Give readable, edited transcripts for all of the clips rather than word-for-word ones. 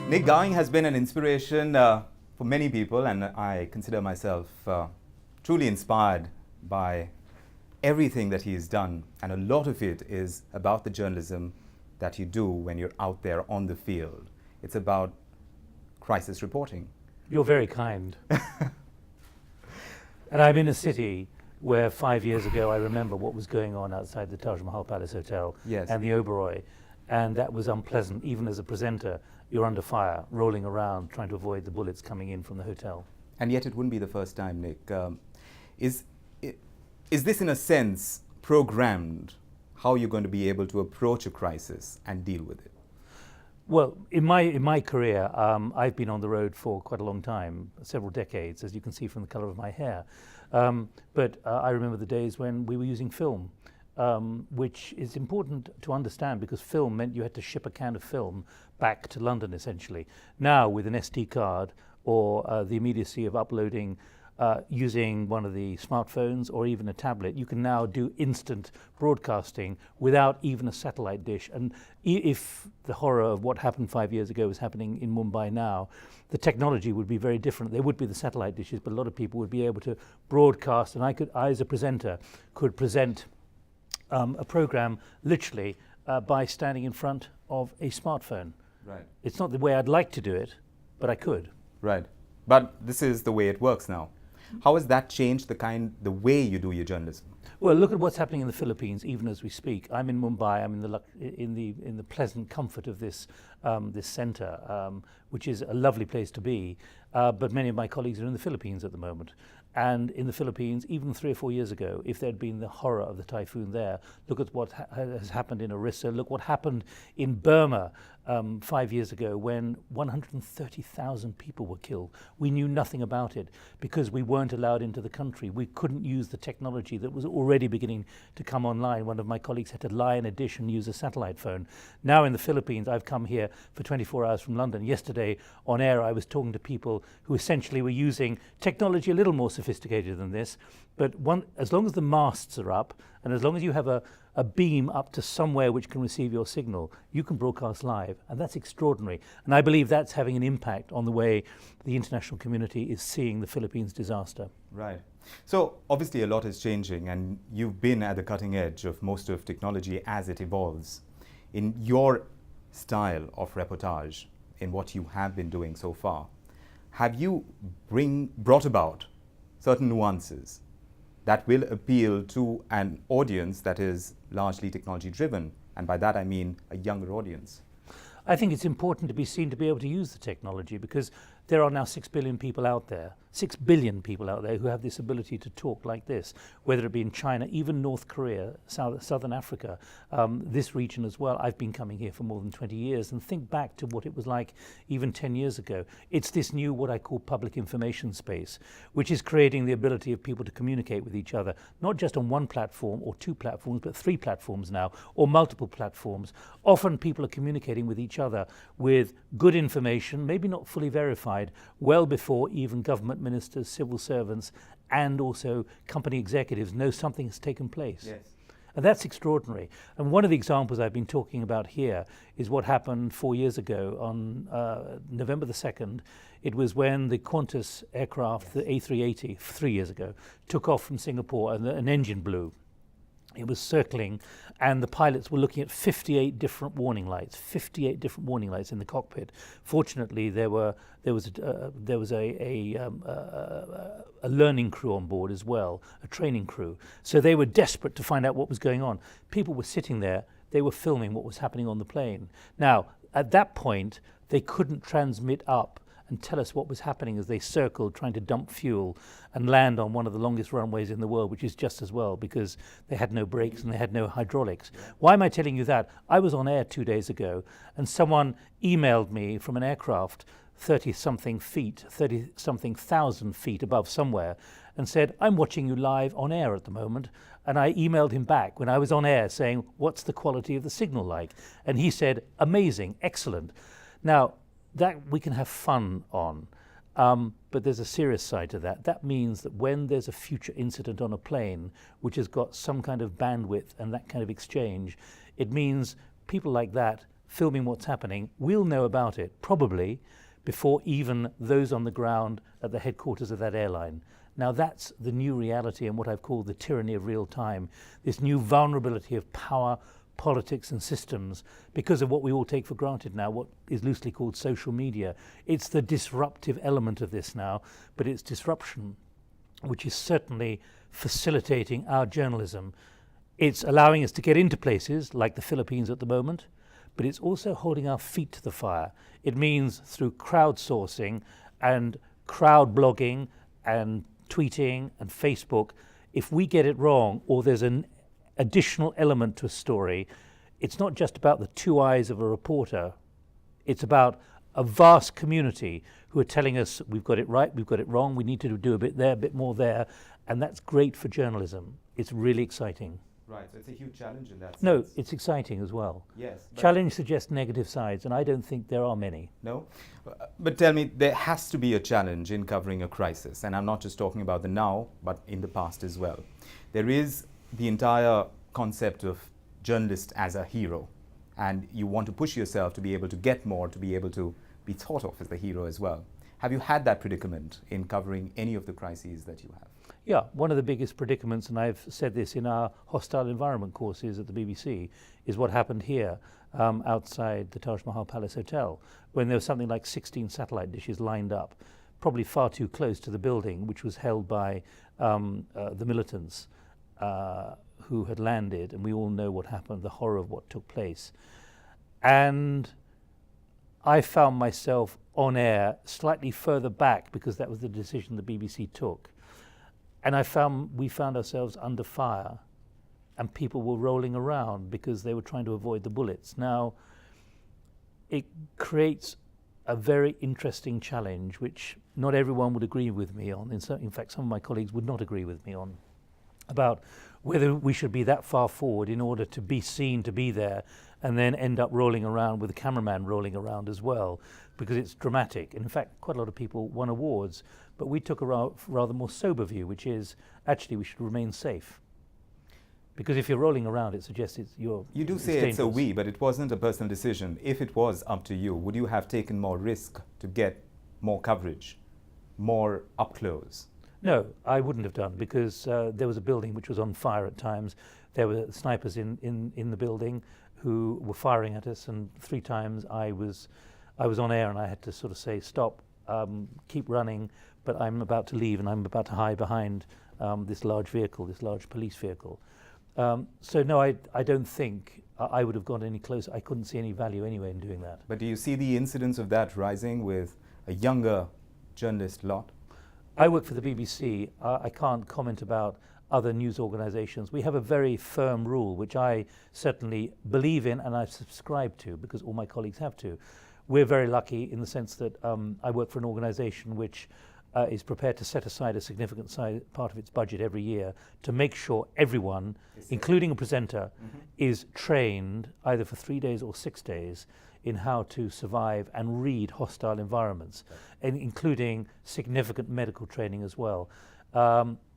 Nik Gowing has been an inspiration for many people, and I consider myself truly inspired by everything that he has done. And a lot of it is about the journalism that you do when you're out there on the field. It's about crisis reporting. You're very kind. And I'm in a city where 5 years ago I remember what was going on outside the Taj Mahal Palace Hotel and the Oberoi, and that was unpleasant. Even as a presenter, you're under fire, rolling around, trying to avoid the bullets coming in from the hotel. And yet it wouldn't be the first time, Nik. Is this, in a sense, programmed how you're going to be able to approach a crisis and deal with it? Well, in my career, I've been on the road for quite a long time, several decades, as you can see from the colour of my hair. But I remember the days when we were using film, which is important to understand because film meant you had to ship a can of film back to London, essentially. Now, with an SD card or the immediacy of uploading using one of the smartphones or even a tablet, you can now do instant broadcasting without even a satellite dish. And if the horror of what happened 5 years ago was happening in Mumbai now, the technology would be very different. There would be the satellite dishes, but a lot of people would be able to broadcast, and I as a presenter, could present a program literally by standing in front of a smartphone. Right. It's not the way I'd like to do it, but I could. Right. But this is the way it works now. How has that changed the way you do your journalism? Well, look at what's happening in the Philippines, even as we speak. I'm in Mumbai. I'm in the pleasant comfort of this centre, which is a lovely place to be. But many of my colleagues are in the Philippines at the moment. And in the Philippines, even 3 or 4 years ago, if there'd been the horror of the typhoon there, look at what has happened in Orissa. Look what happened in Burma 5 years ago when 130,000 people were killed. We knew nothing about it because we weren't allowed into the country. We couldn't use the technology that was already beginning to come online. One of my colleagues had to lie in a dish and use a satellite phone. Now in the Philippines, I've come here for 24 hours from London. Yesterday on air, I was talking to people who essentially were using technology a little more sophisticated than this, but as long as the masts are up and as long as you have a beam up to somewhere which can receive your signal, you can broadcast live, and that's extraordinary. And I believe that's having an impact on the way the international community is seeing the Philippines disaster. Right. So obviously a lot is changing, and you've been at the cutting edge of most of technology as it evolves. In your style of reportage, in what you have been doing so far, have you brought about certain nuances that will appeal to an audience that is largely technology driven? And by that I mean a younger audience. I think it's important to be seen to be able to use the technology because there are now 6 billion people out there, 6 billion people out there who have this ability to talk like this, whether it be in China, even North Korea, Southern Africa, this region as well. I've been coming here for more than 20 years and think back to what it was like even 10 years ago. It's this new, what I call public information space, which is creating the ability of people to communicate with each other, not just on one platform or 2 platforms, but 3 platforms now, or multiple platforms. Often people are communicating with each other with good information, maybe not fully verified, well before even government ministers, civil servants, and also company executives know something has taken place. Yes. And that's extraordinary. And one of the examples I've been talking about here is what happened 4 years ago on November the 2nd. It was when the Qantas aircraft, the A380, 3 years ago, took off from Singapore and an engine blew. It was circling, and the pilots were looking at 58 different warning lights, 58 different warning lights in the cockpit. Fortunately, there was a learning crew on board as well, a training crew. So they were desperate to find out what was going on. People were sitting there, they were filming what was happening on the plane. Now, at that point, they couldn't transmit up and tell us what was happening as they circled trying to dump fuel and land on one of the longest runways in the world, which is just as well because they had no brakes and they had no hydraulics. Yeah. Why am I telling you that? I was on air 2 days ago and someone emailed me from an aircraft 30-something feet, 30-something thousand feet above somewhere and said, I'm watching you live on air at the moment. And I emailed him back when I was on air saying, what's the quality of the signal like? And he said, amazing, excellent. Now, that we can have fun on, but there's a serious side to that. That means that when there's a future incident on a plane which has got some kind of bandwidth and that kind of exchange, it means people like that filming what's happening, we'll know about it probably before even those on the ground at the headquarters of that airline. Now that's the new reality and what I've called the tyranny of real time, this new vulnerability of power, politics and systems because of what we all take for granted now, what is loosely called social media. It's the disruptive element of this now, but it's disruption which is certainly facilitating our journalism. It's allowing us to get into places like the Philippines at the moment, but it's also holding our feet to the fire. It means through crowdsourcing and crowd blogging and tweeting and Facebook, if we get it wrong or there's an additional element to a story, it's not just about the two eyes of a reporter, it's about a vast community who are telling us we've got it right, we've got it wrong, we need to do a bit there, a bit more there, and that's great for journalism. It's really exciting. Right, so it's a huge challenge in that sense. No, it's exciting as well. Yes. Challenge suggests negative sides, and I don't think there are many. No? But tell me, there has to be a challenge in covering a crisis, and I'm not just talking about the now, but in the past as well. There is the entire concept of journalist as a hero, and you want to push yourself to be able to get more, to be able to be thought of as the hero as well. Have you had that predicament in covering any of the crises that you have? Yeah, one of the biggest predicaments, and I've said this in our hostile environment courses at the BBC, is what happened here outside the Taj Mahal Palace Hotel, when there was something like 16 satellite dishes lined up, probably far too close to the building, which was held by the militants who had landed, and we all know what happened, the horror of what took place. And I found myself on air slightly further back because that was the decision the BBC took. And we found ourselves under fire and people were rolling around because they were trying to avoid the bullets. Now, it creates a very interesting challenge which not everyone would agree with me on. In fact, some of my colleagues would not agree with me on, about whether we should be that far forward in order to be seen to be there and then end up rolling around with the cameraman rolling around as well, because it's dramatic. And in fact, quite a lot of people won awards, but we took a rather more sober view, which is actually we should remain safe. Because if you're rolling around, it suggests you're You do say it's a we, but it wasn't a personal decision. If it was up to you, would you have taken more risk to get more coverage, more up close? No, I wouldn't have done, because there was a building which was on fire at times. There were snipers in the building who were firing at us, and 3 times I was on air and I had to sort of say, stop, keep running, but I'm about to leave and I'm about to hide behind this large vehicle, this large police vehicle. So no, I don't think I would have gone any closer. I couldn't see any value anyway in doing that. But do you see the incidence of that rising with a younger journalist lot? I work for the BBC. I can't comment about other news organisations. We have a very firm rule, which I certainly believe in and I subscribe to, because all my colleagues have to. We're very lucky in the sense that I work for an organisation which is prepared to set aside a significant part of its budget every year to make sure everyone, including a presenter, is trained either for 3 days or 6 days in how to survive and read hostile environments, and including significant medical training as well.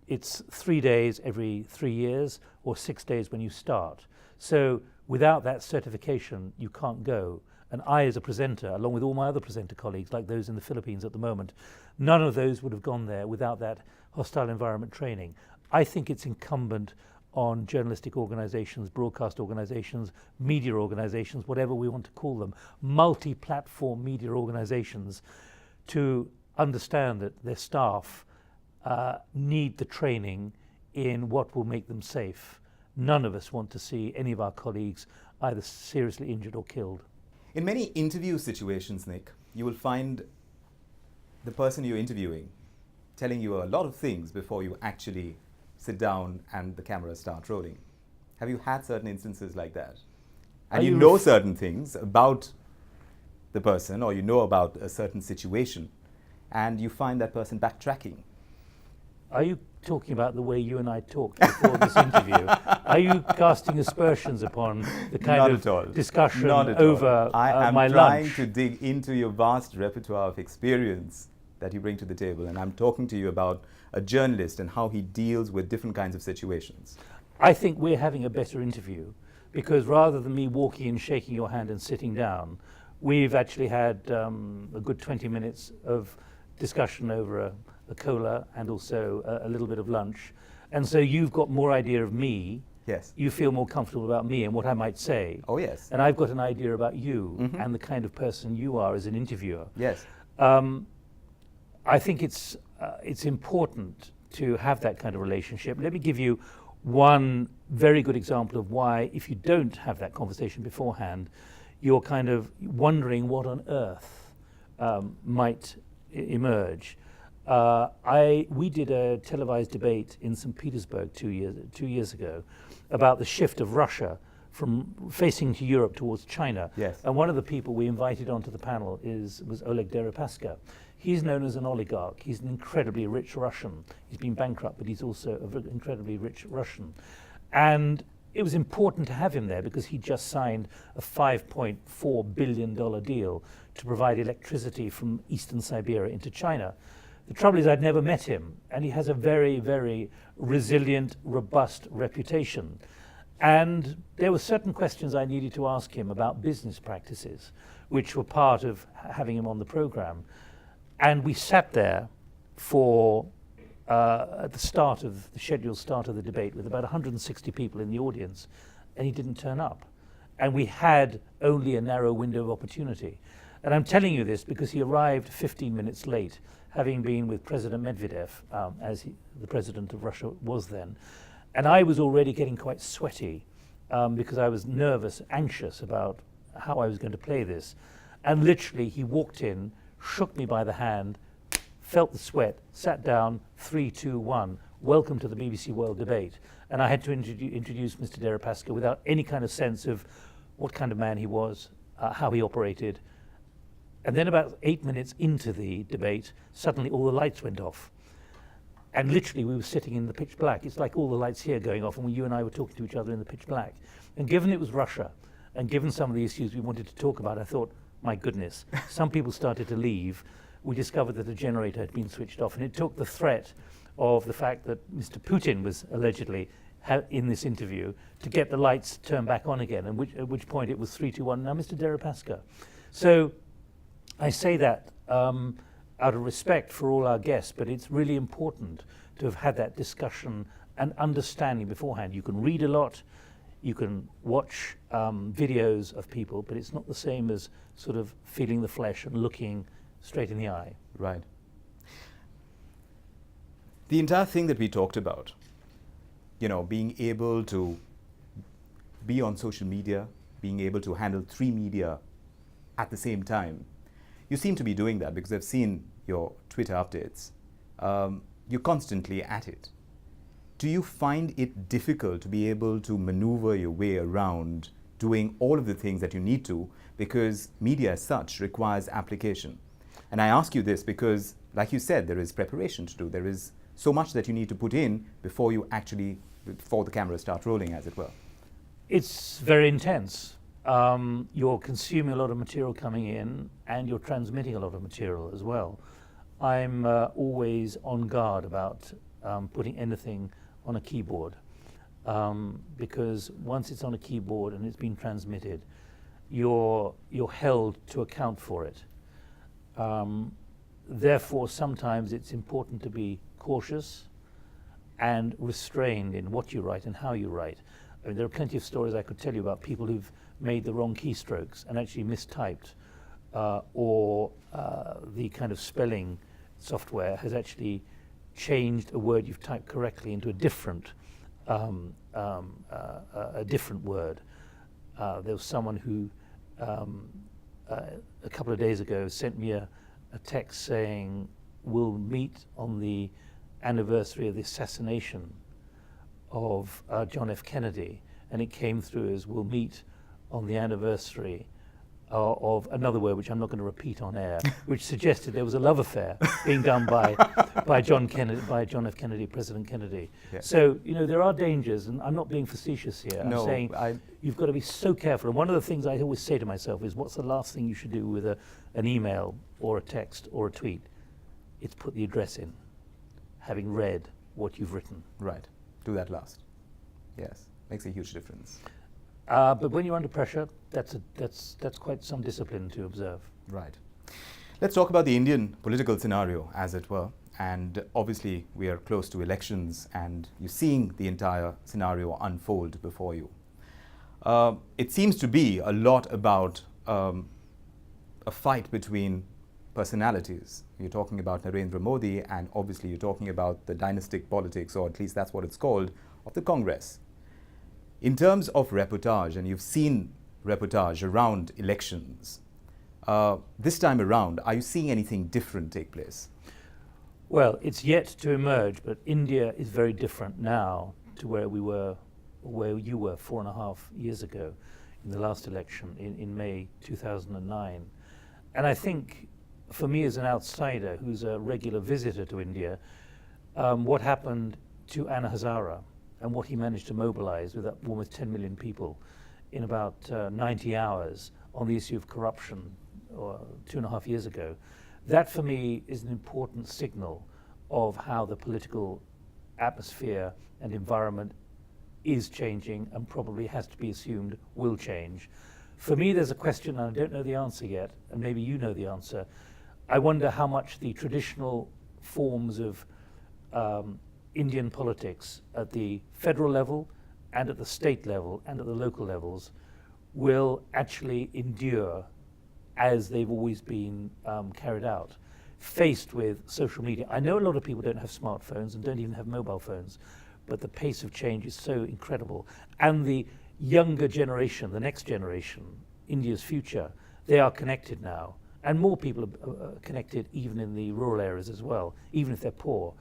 It's 3 days every 3 years or 6 days when you start. So without that certification, you can't go. And I, as a presenter, along with all my other presenter colleagues, like those in the Philippines at the moment, none of those would have gone there without that hostile environment training. I think it's incumbent on journalistic organizations, broadcast organizations, media organizations, whatever we want to call them, multi-platform media organizations, to understand that their staff need the training in what will make them safe. None of us want to see any of our colleagues either seriously injured or killed. In many interview situations, Nik, you will find the person you're interviewing telling you a lot of things before you actually sit down and the cameras start rolling. Have you had certain instances like that? And you know certain things about the person, or you know about a certain situation, and you find that person backtracking. Are you talking about the way you and I talked before this interview? Are you casting aspersions upon the kind of discussion over my lunch? I am trying to dig into your vast repertoire of experience that you bring to the table, and I'm talking to you about a journalist and how he deals with different kinds of situations. I think we're having a better interview because rather than me walking in, shaking your hand and sitting down, we've actually had a good 20 minutes of discussion over a cola and also a little bit of lunch. And so you've got more idea of me. Yes. You feel more comfortable about me and what I might say. Oh, yes. And I've got an idea about you and the kind of person you are as an interviewer. Yes. I think it's important to have that kind of relationship. Let me give you one very good example of why, if you don't have that conversation beforehand, you're kind of wondering what on earth might emerge. We did a televised debate in St. Petersburg 2 years ago about the shift of Russia from facing to Europe towards China. Yes. And one of the people we invited onto the panel was Oleg Deripaska. He's known as an oligarch. He's an incredibly rich Russian. He's been bankrupt, but he's also an incredibly rich Russian. And it was important to have him there because he just signed a $5.4 billion deal to provide electricity from eastern Siberia into China. The trouble is I'd never met him, and he has a very, very resilient, robust reputation. And there were certain questions I needed to ask him about business practices, which were part of having him on the program. And we sat there for, at the scheduled start of the debate, with about 160 people in the audience, and he didn't turn up. And we had only a narrow window of opportunity. And I'm telling you this because he arrived 15 minutes late, having been with President Medvedev, the president of Russia was then. And I was already getting quite sweaty because I was nervous, anxious about how I was going to play this. And literally, he walked in, shook me by the hand, felt the sweat, sat down, 3, 2, 1, welcome to the BBC World Debate. And I had to introduce Mr. Deripaska without any kind of sense of what kind of man he was, how he operated. And then about 8 minutes into the debate, suddenly all the lights went off. And literally we were sitting in the pitch black. It's like all the lights here going off, and you and I were talking to each other in the pitch black. And given it was Russia, and given some of the issues we wanted to talk about, I thought, my goodness, some people started to leave. We discovered that the generator had been switched off, and it took the threat of the fact that Mr. Putin was allegedly in this interview to get the lights turned back on again, and at which point it was 3, 2, 1, now Mr. Deripaska. So I say that out of respect for all our guests, but it's really important to have had that discussion and understanding beforehand. You can read a lot, you can watch videos of people, but it's not the same as sort of feeling the flesh and looking straight in the eye. Right. The entire thing that we talked about, being able to be on social media, being able to handle 3 media at the same time, you seem to be doing that because I've seen your Twitter updates. You're constantly at it. Do you find it difficult to be able to maneuver your way around doing all of the things that you need to, because media as such requires application? And I ask you this because, like you said, there is preparation to do. There is so much that you need to put in before the cameras start rolling, as it were. It's very intense. You're consuming a lot of material coming in, and you're transmitting a lot of material as well. I'm always on guard about putting anything on a keyboard, because once it's on a keyboard and it's been transmitted, you're held to account for it. Therefore, sometimes it's important to be cautious and restrained in what you write and how you write. I mean, there are plenty of stories I could tell you about people who've made the wrong keystrokes and actually mistyped, or the kind of spelling software has actually changed a word you've typed correctly into a different word. There was someone who a couple of days ago sent me a text saying, we'll meet on the anniversary of the assassination of John F. Kennedy, and it came through as, we'll meet on the anniversary of another word which I'm not going to repeat on air, which suggested there was a love affair being done by John F. Kennedy, President Kennedy. Yeah. So there are dangers, and I'm not being facetious here. I'm saying you've got to be so careful. And one of the things I always say to myself is, what's the last thing you should do with an email or a text or a tweet? It's put the address in, having read what you've written. Right. Do that last. Yes. Makes a huge difference. But when you're under pressure, that's quite some discipline to observe. Right. Let's talk about the Indian political scenario, as it were. And obviously, we are close to elections, and you're seeing the entire scenario unfold before you. It seems to be a lot about a fight between personalities. You're talking about Narendra Modi, and obviously you're talking about the dynastic politics, or at least that's what it's called, of the Congress. In terms of reportage, and you've seen reportage around elections, this time around, are you seeing anything different take place? Well, it's yet to emerge, but India is very different now to where we were, where you were 4.5 years ago in the last election in May 2009. And I think for me as an outsider who's a regular visitor to India, what happened to Anna Hazare and what he managed to mobilize with almost 10 million people in about 90 hours on the issue of corruption 2.5 years ago, that for me is an important signal of how the political atmosphere and environment is changing and probably has to be assumed will change. For me, there's a question, and I don't know the answer yet, and maybe you know the answer. I wonder how much the traditional forms of Indian politics at the federal level and at the state level and at the local levels will actually endure as they've always been carried out, faced with social media. I know a lot of people don't have smartphones and don't even have mobile phones, but the pace of change is so incredible. And the younger generation, the next generation, India's future, they are connected now. And more people are connected even in the rural areas as well, even if they're poor.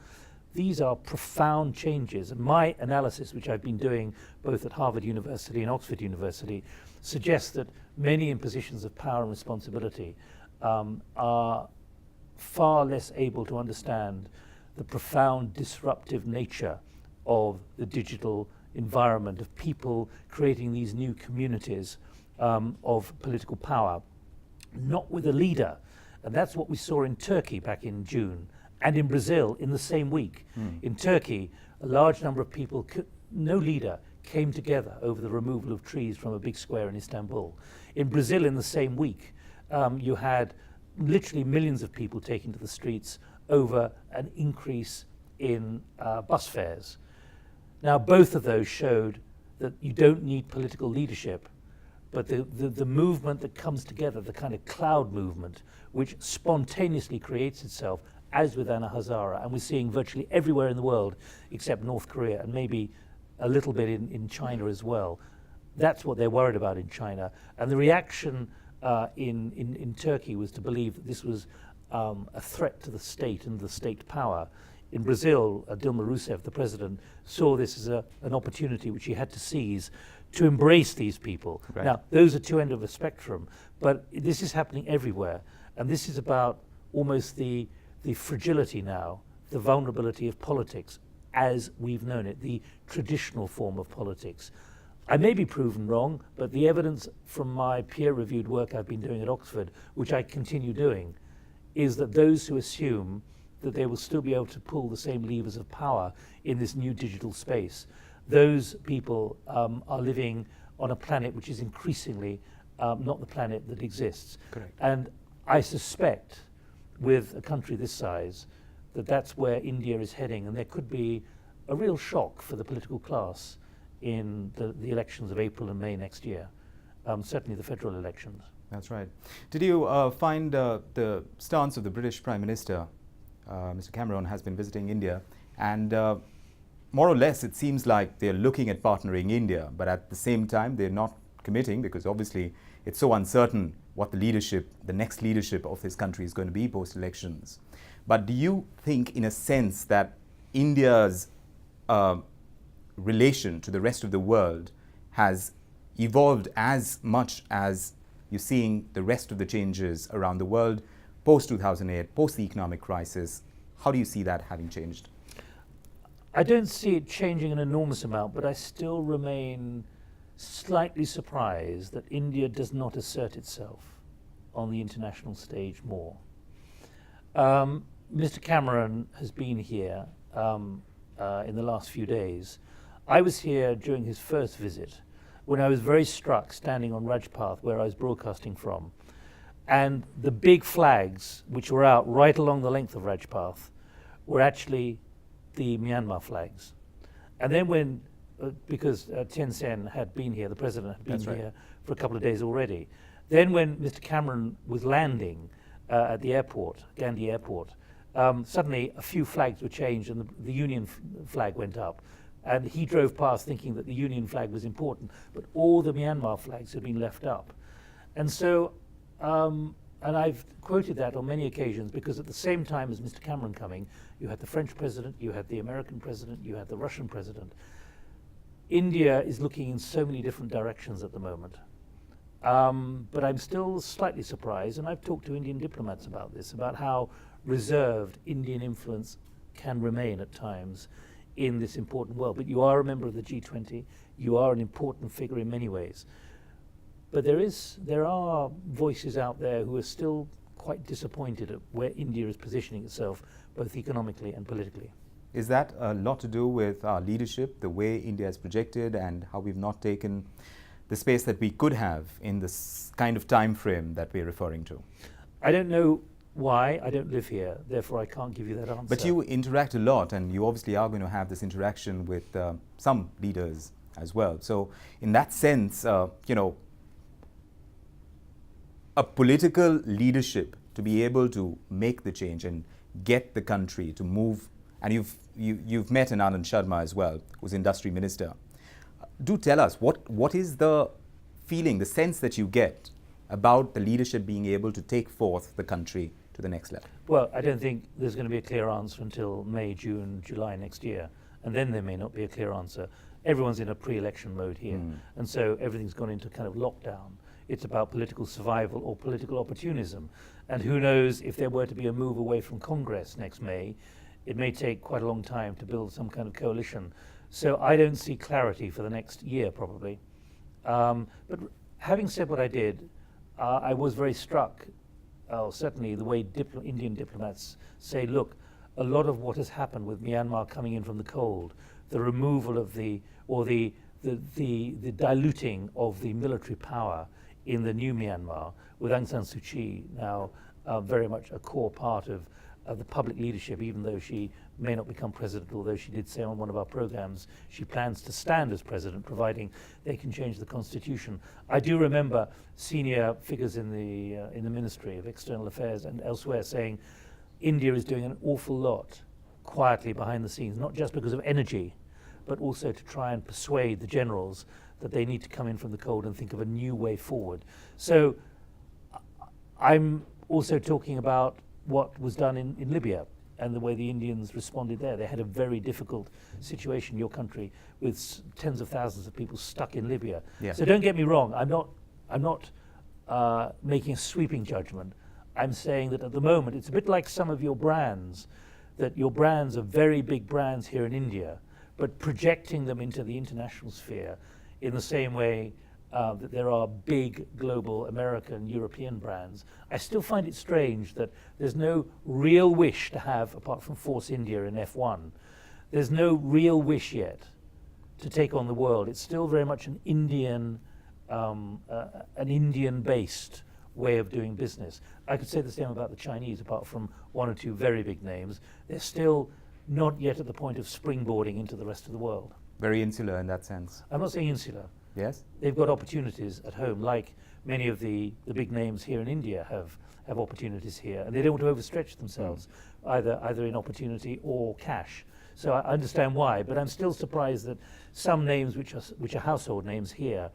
These are profound changes. And my analysis, which I've been doing both at Harvard University and Oxford University, suggests that many in positions of power and responsibility are far less able to understand the profound disruptive nature of the digital environment, of people creating these new communities of political power, not with a leader. And that's what we saw in Turkey back in June, and in Brazil in the same week. In Turkey, a large number of people, no leader, came together over the removal of trees from a big square in Istanbul. In Brazil in the same week, you had literally millions of people taking to the streets over an increase in bus fares. Now, both of those showed that you don't need political leadership, but the movement that comes together, the kind of cloud movement, which spontaneously creates itself, as with Anna Hazare, and we're seeing virtually everywhere in the world except North Korea and maybe a little bit in China as well. That's what they're worried about in China. And the reaction in Turkey was to believe that this was a threat to the state and the state power. In Brazil, Dilma Rousseff, the president, saw this as an opportunity which he had to seize to embrace these people. Right. Now, those are two ends of a spectrum, but this is happening everywhere. And this is about almost the fragility now, the vulnerability of politics as we've known it, the traditional form of politics. I may be proven wrong, but the evidence from my peer-reviewed work I've been doing at Oxford, which I continue doing, is that those who assume that they will still be able to pull the same levers of power in this new digital space, those people are living on a planet which is increasingly not the planet that exists. Correct. And I suspect with a country this size that that's where India is heading, and there could be a real shock for the political class in the elections of April and May next year, certainly the federal elections. That's right. Did you find the stance of the British Prime Minister, Mr. Cameron, has been visiting India, and more or less it seems like they're looking at partnering India, but at the same time they're not committing, because obviously it's so uncertain what the next leadership of this country is going to be post-elections. But do you think, in a sense, that India's relation to the rest of the world has evolved as much as you're seeing the rest of the changes around the world post-2008, post the economic crisis? How do you see that having changed? I don't see it changing an enormous amount, but I still remain slightly surprised that India does not assert itself on the international stage more. Mr. Cameron has been here in the last few days. I was here during his first visit, when I was very struck standing on Rajpath, where I was broadcasting from, and the big flags which were out right along the length of Rajpath were actually the Myanmar flags. And then when, because Thein Sein had been here, the president had been That's right. here for a couple of days already. Then when Mr. Cameron was landing at the airport, Gandhi Airport, suddenly a few flags were changed and the Union flag went up. And he drove past thinking that the Union flag was important, but all the Myanmar flags had been left up. And so, and I've quoted that on many occasions, because at the same time as Mr. Cameron coming, you had the French president, you had the American president, you had the Russian president. India is looking in so many different directions at the moment. But I'm still slightly surprised, and I've talked to Indian diplomats about this, about how reserved Indian influence can remain at times in this important world. But you are a member of the G20, you are an important figure in many ways. But there are voices out there who are still quite disappointed at where India is positioning itself, both economically and politically. Is that a lot to do with our leadership, the way India is projected, and how we've not taken the space that we could have in this kind of time frame that we're referring to? I don't know why. I don't live here, therefore I can't give you that answer. But you interact a lot, and you obviously are going to have this interaction with some leaders as well. So in that sense, you know, a political leadership to be able to make the change and get the country to move, and you've met Anand Sharma as well, who's industry minister. Do tell us, what is the feeling, the sense that you get about the leadership being able to take forth the country to the next level? Well, I don't think there's going to be a clear answer until May, June, July next year. And then there may not be a clear answer. Everyone's in a pre-election mode here. And so everything's gone into kind of lockdown. It's about political survival or political opportunism. And who knows, if there were to be a move away from Congress next May, it may take quite a long time to build some kind of coalition. So I don't see clarity for the next year, probably. But having said what I did, I was very struck, certainly the way Indian diplomats say, look, a lot of what has happened with Myanmar coming in from the cold, the removal of the diluting of the military power in the new Myanmar, with Aung San Suu Kyi now very much a core part of the public leadership, even though she may not become president, although she did say on one of our programs she plans to stand as president, providing they can change the constitution. I do remember senior figures in the Ministry of External Affairs and elsewhere saying India is doing an awful lot quietly behind the scenes, not just because of energy, but also to try and persuade the generals that they need to come in from the cold and think of a new way forward. So I'm also talking about what was done in Libya and the way the Indians responded there. They had a very difficult situation, your country, with tens of thousands of people stuck in Libya. Yeah. So don't get me wrong, I'm not making a sweeping judgment. I'm saying that at the moment, it's a bit like some of your brands, that your brands are very big brands here in India, but projecting them into the international sphere in the same way that there are big global American, European brands. I still find it strange that there's no real wish to have, apart from Force India in F1, there's no real wish yet to take on the world. It's still very much an Indian-based way of doing business. I could say the same about the Chinese, apart from one or two very big names. They're still not yet at the point of springboarding into the rest of the world. Very insular in that sense. I'm not saying insular. Yes? They've got opportunities at home, like many of the big names here in India have opportunities here, and they don't want to overstretch themselves, either in opportunity or cash. So I understand why, but I'm still surprised that some names which are household names here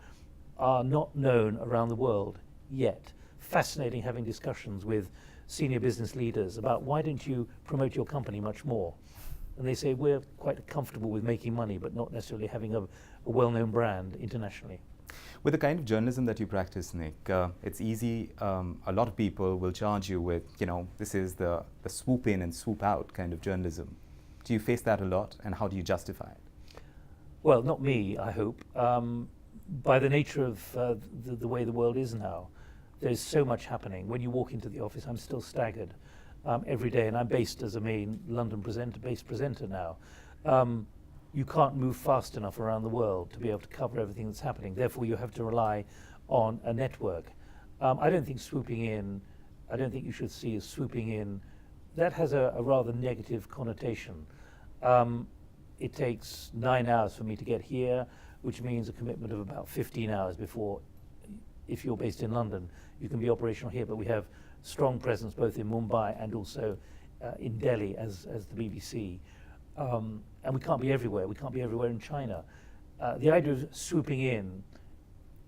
are not known around the world yet. Fascinating having discussions with senior business leaders about why don't you promote your company much more? And they say we're quite comfortable with making money, but not necessarily having a well-known brand internationally. With the kind of journalism that you practice, Nik, it's easy. A lot of people will charge you with, this is the swoop in and swoop out kind of journalism. Do you face that a lot, and how do you justify it? Well, not me, I hope. By the nature of the way the world is now, there's so much happening. When you walk into the office, I'm still staggered every day, and I'm based as a main London based presenter now. you can't move fast enough around the world to be able to cover everything that's happening. Therefore, you have to rely on a network. I don't think I don't think you should see as swooping in. That has a rather negative connotation. It takes 9 hours for me to get here, which means a commitment of about 15 hours before, if you're based in London, you can be operational here. But we have strong presence both in Mumbai and also in Delhi as the BBC. And we can't be everywhere. We can't be everywhere in China. The idea of swooping in,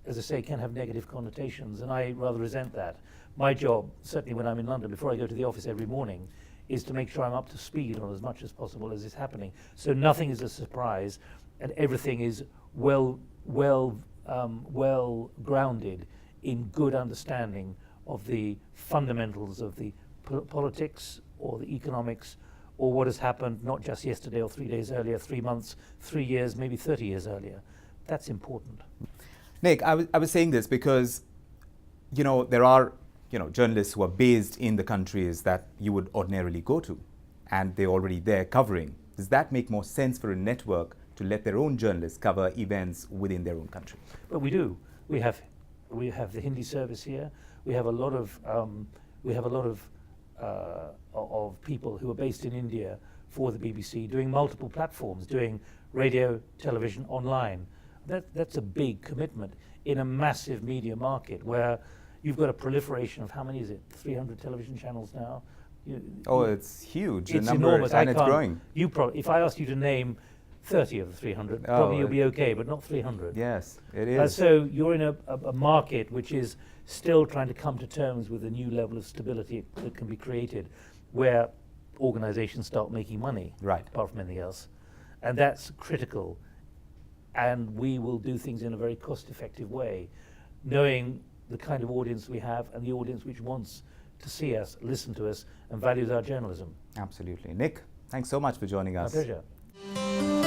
as I say, can have negative connotations, and I rather resent that. My job, certainly when I'm in London, before I go to the office every morning, is to make sure I'm up to speed on as much as possible as is happening. So nothing is a surprise, and everything is well grounded in good understanding of the fundamentals of the politics or the economics or what has happened not just yesterday or 3 days earlier, 3 months, 3 years, maybe 30 years earlier. That's important. Nick, I was saying this because, there are, journalists who are based in the countries that you would ordinarily go to, and they're already there covering. Does that make more sense for a network to let their own journalists cover events within their own country? But we do. We have the Hindi service here. We have a lot of people who are based in India for the BBC, doing multiple platforms, doing radio, television, online. That's a big commitment in a massive media market where you've got a proliferation of, how many is it, 300 television channels now? It's huge. It's the number, enormous. and it's growing. If I asked you to name 30 of the 300, probably you'll be okay, but not 300. Yes, it is. So you're in a market which is still trying to come to terms with a new level of stability that can be created, where organizations start making money, right, apart from anything else. And that's critical. And we will do things in a very cost-effective way, knowing the kind of audience we have and the audience which wants to see us, listen to us, and values our journalism. Absolutely. Nick, thanks so much for joining us. My pleasure.